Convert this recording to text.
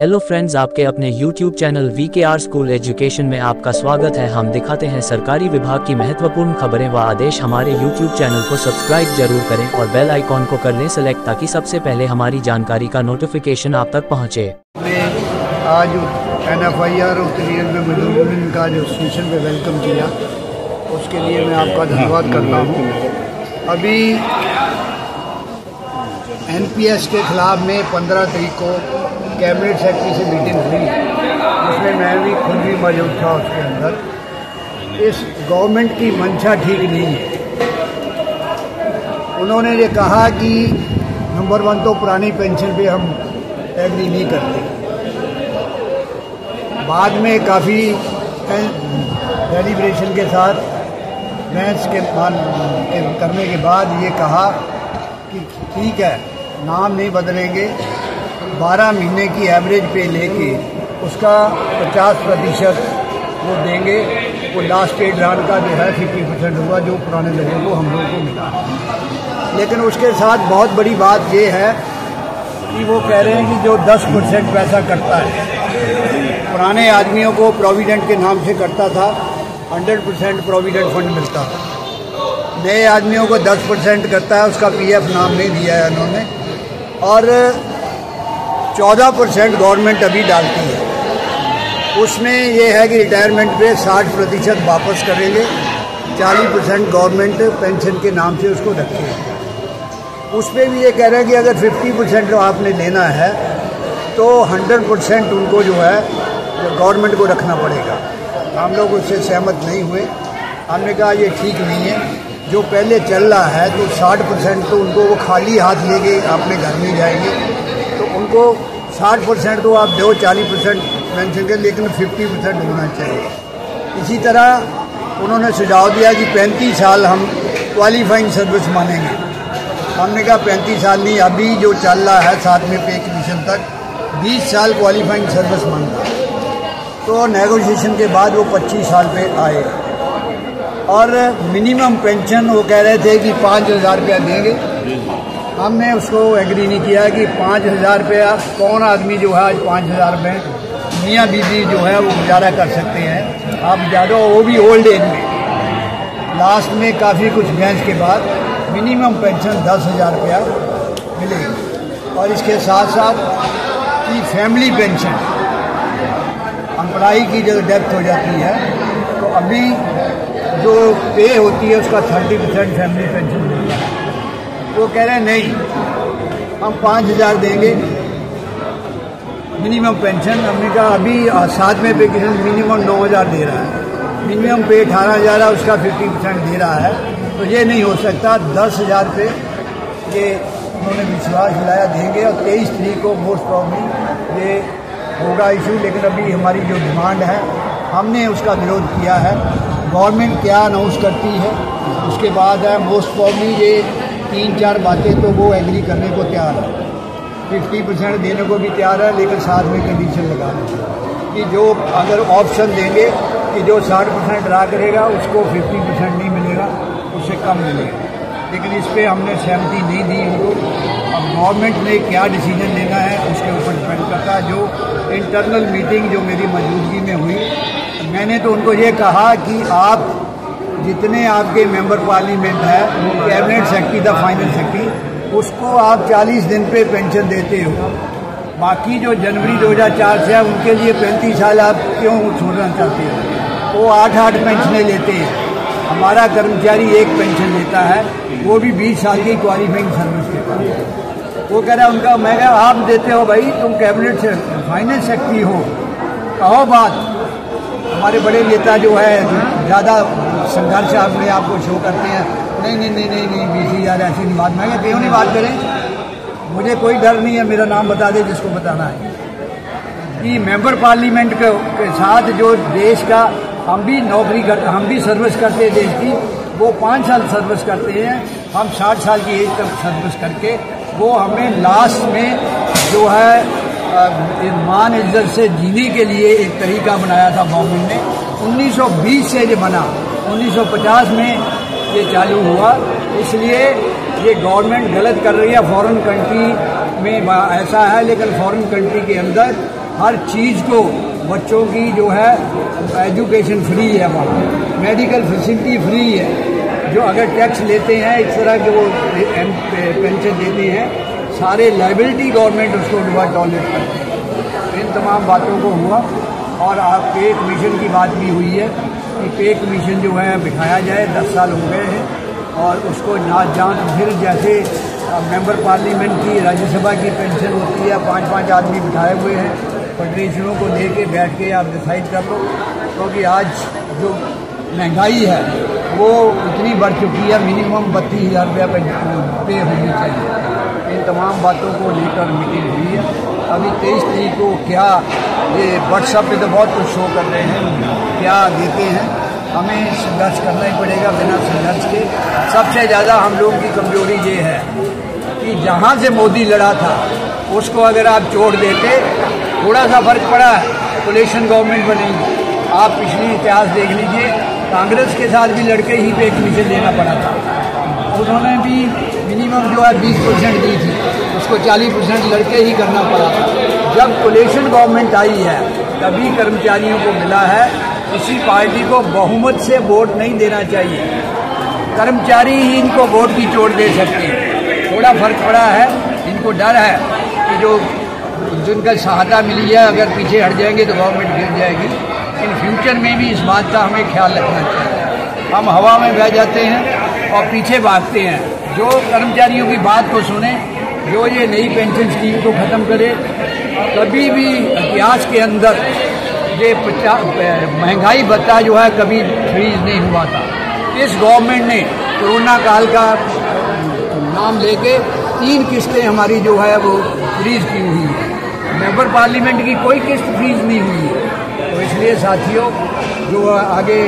Hello friends, आपके अपने YouTube channel VKR school education में आपका स्वागत है। हम दिखाते हैं सरकारी विभाग की महत्वपूर्ण खबरें व आदेश। हमारे YouTube चैनल को सब्सक्राइब जरूर करें और बेल आइकॉन को कर लें सेलेक्ट, ताकि सबसे पहले हमारी जानकारी का नोटिफिकेशन आप तक पहुंचे। आज NFIR उत्तरी रेलवे में का जो स्टेशन पे वेलकम किया, उसके लिए मैं आपका धन्यवाद करता हूँ। अभी NPS के खिलाफ में 15 तारीख को कैबिनेट सेक्रेटरी से मीटिंग हुई, जिसमें मैं भी खुद भी मौजूद था। उसके अंदर इस गवर्नमेंट की मंशा ठीक नहीं है। उन्होंने ये कहा कि नंबर 1 तो पुरानी पेंशन पे हम एग्री नहीं करते। बाद में काफ़ी डेलिब्रेशन के साथ बहस के करने के बाद ये कहा कि ठीक है, नाम नहीं बदलेंगे, 12 महीने की एवरेज पे लेके उसका 50% वो देंगे। वो लास्ट पेड रान का जो है 50% होगा, जो पुराने लोगों को हम लोगों को मिला। लेकिन उसके साथ बहुत बड़ी बात ये है कि वो कह रहे हैं कि जो 10% पैसा कटता है, पुराने आदमियों को प्रोविडेंट के नाम से कटता था, 100% प्रोविडेंट फंड मिलता था। नए आदमियों को 10% करता है, उसका PF नाम नहीं दिया है उन्होंने। और 14% गवर्नमेंट अभी डालती है। उसमें यह है कि रिटायरमेंट पे 60% वापस करेंगे, 40% गवर्नमेंट पेंशन के नाम से उसको रखेगी। उस पर भी ये कह रहे हैं कि अगर 50% आपने लेना है तो 100% उनको जो है गवर्नमेंट को रखना पड़ेगा। हम लोग उससे सहमत नहीं हुए। हमने कहा ये ठीक नहीं है। जो पहले चल रहा है तो 60% तो उनको वो खाली हाथ लेके अपने घर में जाएंगे, तो उनको 60% तो आप दो, 40% पेंशन के, लेकिन 50% होना चाहिए। इसी तरह उन्होंने सुझाव दिया कि 35 साल हम क्वालिफाइंग सर्विस मानेंगे। हमने कहा 35 साल नहीं, अभी जो चल रहा है 7वें पे कमीशन तक 20 साल क्वालिफाइंग सर्विस मानता है। तो नेगोशिएशन के बाद वो 25 साल पे आए। और मिनिमम पेंशन वो कह रहे थे कि 5,000 रुपया देंगे। हमने उसको एग्री नहीं किया कि 5,000 रुपया कौन आदमी जो है आज 5,000 रुपये, मियाँ बीवी जो है वो गुजारा कर सकते हैं। आप ज़्यादा, वो भी ओल्ड एज में। लास्ट में काफ़ी कुछ बहस के बाद मिनिमम पेंशन 10,000 रुपया मिलेगी। और इसके साथ साथ कि फैमिली पेंशन, एम्प्लॉई की जब डेथ हो जाती है तो अभी जो पे होती है उसका 30% फैमिली पेंशन मिलता है। वो कह रहे हैं नहीं, हम 5,000 देंगे मिनिमम पेंशन। हमने कहा अभी 7वें पे किसान मिनिमम 9,000 दे रहा है, मिनिमम पे 18,000 है, उसका 50% दे रहा है। तो ये नहीं हो सकता। 10,000 पे ये उन्होंने विश्वास दिलाया देंगे। और 23 तारीख को मोस्ट प्रॉब्ली ये होगा इशू। लेकिन अभी हमारी जो डिमांड है, हमने उसका विरोध किया है। गवर्नमेंट क्या अनाउंस करती है उसके बाद है। मोस्ट प्रॉब्ली ये 3-4 बातें तो वो एग्री करने को तैयार है, 50% देने को भी तैयार है, लेकिन साथ में कंडीशन लगा दें कि जो अगर ऑप्शन देंगे कि जो 60% ड्रा करेगा उसको 50% नहीं मिलेगा, उससे कम मिलेगा। लेकिन इस पर हमने सहमति नहीं दी उनको। अब गवर्नमेंट ने क्या डिसीजन लेना है उसके ऊपर डिपेंड करता है। जो इंटरनल मीटिंग जो मेरी मौजूदगी में हुई, मैंने तो उनको ये कहा कि आप जितने आपके मेंबर पार्लियामेंट है, cabinet secretary the finance secretary, उसको आप 40 दिन पे पेंशन देते हो। बाकी जो जनवरी 2004 से है उनके लिए 35 साल आप क्यों छोड़ना चाहते हो? वो 8-8 पेंशनें लेते हैं। हमारा कर्मचारी एक पेंशन लेता है, वो भी 20 साल की क्वालिफाइंग सर्विस देता है। वो कह रहा है उनका, मैं कहा आप देते हो भाई, तुम कैबिनेट से फाइनेंस सेक्रेटरी हो, कहो बात। हमारे बड़े नेता जो है ज़्यादा संघर्ष अपने आप को शो करते हैं, नहीं नहीं नहीं नहीं नहीं 20,000 ऐसी नहीं बात। मैं क्यों नहीं बात करें, मुझे कोई डर नहीं है, मेरा नाम बता दे जिसको बताना है। कि मेंबर पार्लियामेंट के साथ जो देश का हम भी नौकरी करते, हम भी सर्विस करते हैं देश की, वो 5 साल सर्विस करते हैं, हम 60 साल की एज तक सर्विस करके वो हमें लास्ट में जो है मान इज्जत से जीने के लिए एक तरीका बनाया था गवर्नमेंट ने। 1920 से ये बना, 1950 में ये चालू हुआ। इसलिए ये गवर्नमेंट गलत कर रही है। फॉरेन कंट्री में ऐसा है, लेकिन फॉरेन कंट्री के अंदर हर चीज़ को बच्चों की जो है एजुकेशन फ्री है, वहाँ मेडिकल फैसिलिटी फ्री है। जो अगर टैक्स लेते हैं इस तरह के वो पेंशन देते हैं, सारे लाइबिलिटी गवर्नमेंट उसको टॉलरेट करती है। इन तमाम बातों को हुआ और आप पे कमीशन की बात भी हुई है कि पे कमीशन जो है बिठाया जाए। 10 साल हो गए हैं और उसको जांच फिर जैसे मेंबर पार्लियामेंट की राज्यसभा की पेंशन होती है, 5-5 आदमी बिठाए हुए हैं, फेडरेशनों को दे के बैठ के आप डिसाइड कर लो, क्योंकि आज जो महंगाई है वो इतनी बढ़ चुकी है, मिनिमम 32,000 रुपया पे होनी चाहिए। इन तमाम बातों को लेकर मीटिंग हुई है। अभी 23 तारीख को क्या ये व्हाट्सएप पे तो बहुत कुछ शो कर रहे हैं, क्या देते हैं, हमें संघर्ष करना ही पड़ेगा। बिना संघर्ष के सबसे ज़्यादा हम लोगों की कमजोरी ये है कि जहाँ से मोदी लड़ा था उसको अगर आप छोड़ देते, थोड़ा सा फर्क पड़ा है, कोलिशन गवर्नमेंट बनेगी। आप पिछली इतिहास देख लीजिए, कांग्रेस के साथ भी लड़के ही पे कमीशन देना पड़ा था। उन्होंने भी मिनिमम जो है 20% दी थी, उसको 40% लड़के ही करना पड़ा था। जब कोलिशन गवर्नमेंट आई है तभी कर्मचारियों को मिला है। किसी पार्टी को बहुमत से वोट नहीं देना चाहिए, कर्मचारी ही इनको वोट की चोट दे सकते हैं। थोड़ा फर्क पड़ा है, इनको डर है कि जो जिनका सहायता मिली है अगर पीछे हट जाएंगे तो गवर्नमेंट गिर जाएगी। इन फ्यूचर में भी इस बात का हमें ख्याल रखना चाहिए। हम हवा में बह जाते हैं और पीछे भागते हैं। जो कर्मचारियों की बात को सुने, जो ये नई पेंशन स्कीम को ख़त्म करे। कभी भी इतिहास के अंदर ये महंगाई भत्ता जो है कभी फ्रीज नहीं हुआ था। इस गवर्नमेंट ने कोरोना काल का नाम लेके 3 किस्तें हमारी जो है वो फ्रीज की हुई है। मेंबर पार्लियामेंट की कोई किस्त फ्रीज नहीं हुई है। तो इसलिए साथियों, जो आगे